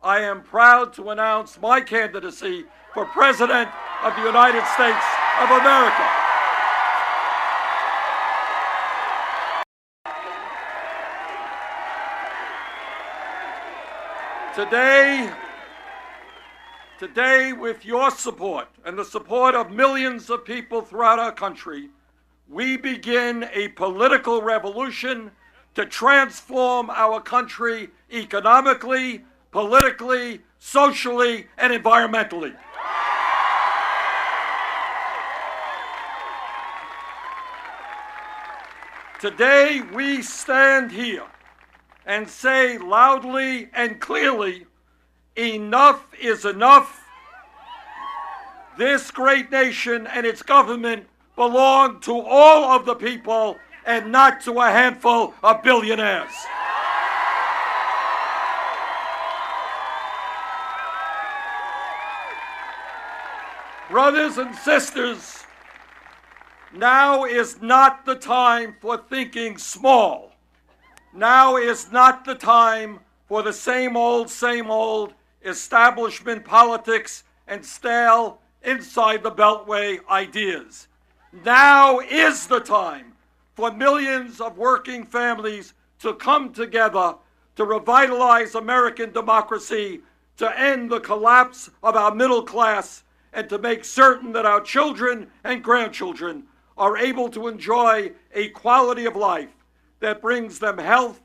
I am proud to announce my candidacy for President of the United States of America. Today, with your support and the support of millions of people throughout our country, we begin a political revolution to transform our country economically, politically, socially, and environmentally. Today, we stand here and say loudly and clearly, enough is enough. This great nation and its government belong to all of the people and not to a handful of billionaires. Brothers and sisters, now is not the time for thinking small. Now is not the time for the same old establishment politics and stale inside the Beltway ideas. Now is the time for millions of working families to come together to revitalize American democracy, to end the collapse of our middle class, and to make certain that our children and grandchildren are able to enjoy a quality of life that brings them health,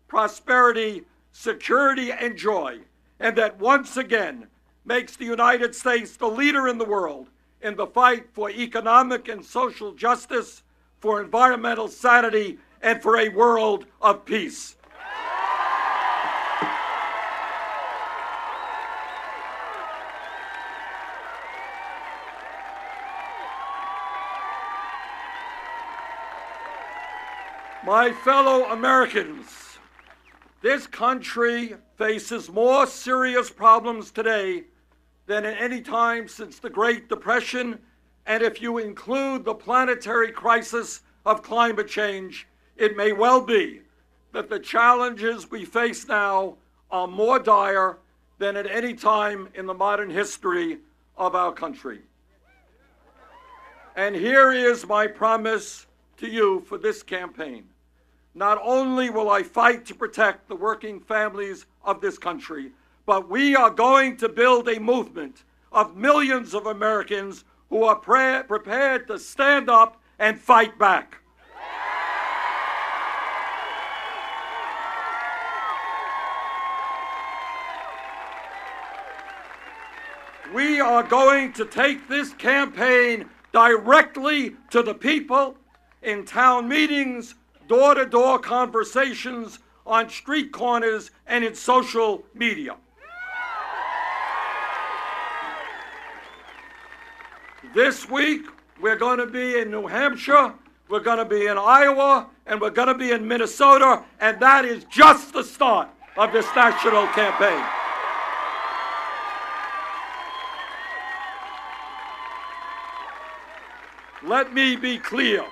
prosperity, security, and joy, and that once again makes the United States the leader in the world in the fight for economic and social justice, for environmental sanity, and for a world of peace. My fellow Americans, this country faces more serious problems today than at any time since the Great Depression, and if you include the planetary crisis of climate change, it may well be that the challenges we face now are more dire than at any time in the modern history of our country. And here is my promise to you for this campaign. Not only will I fight to protect the working families of this country, but we are going to build a movement of millions of Americans who are prepared to stand up and fight back. We are going to take this campaign directly to the people in town meetings, door-to-door conversations, on street corners, and in social media. This week, we're going to be in New Hampshire, we're going to be in Iowa, and we're going to be in Minnesota, and that is just the start of this national campaign. Let me be clear.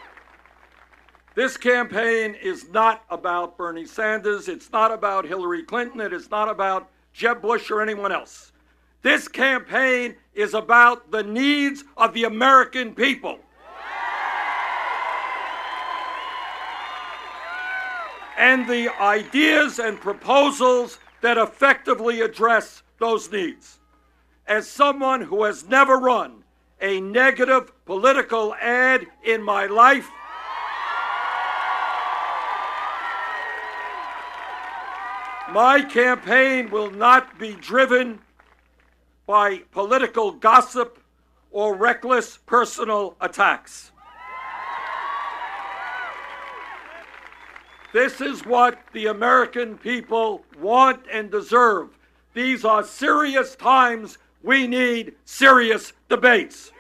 This campaign is not about Bernie Sanders. It's not about Hillary Clinton. It is not about Jeb Bush or anyone else. This campaign is about the needs of the American people. And the ideas and proposals that effectively address those needs. As someone who has never run a negative political ad in my life, my campaign will not be driven by political gossip or reckless personal attacks. This is what the American people want and deserve. These are serious times. We need serious debates.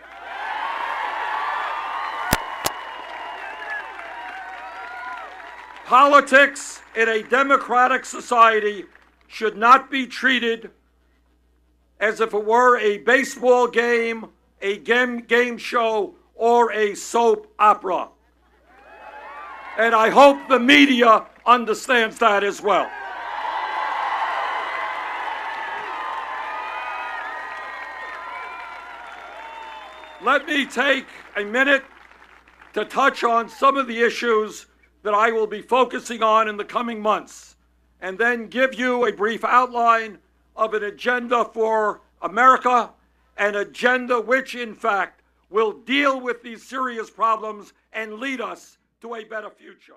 Politics in a democratic society should not be treated as if it were a baseball game, a game show, or a soap opera. And I hope the media understands that as well. Let me take a minute to touch on some of the issues that I will be focusing on in the coming months, and then give you a brief outline of an agenda for America, an agenda which, in fact, will deal with these serious problems and lead us to a better future.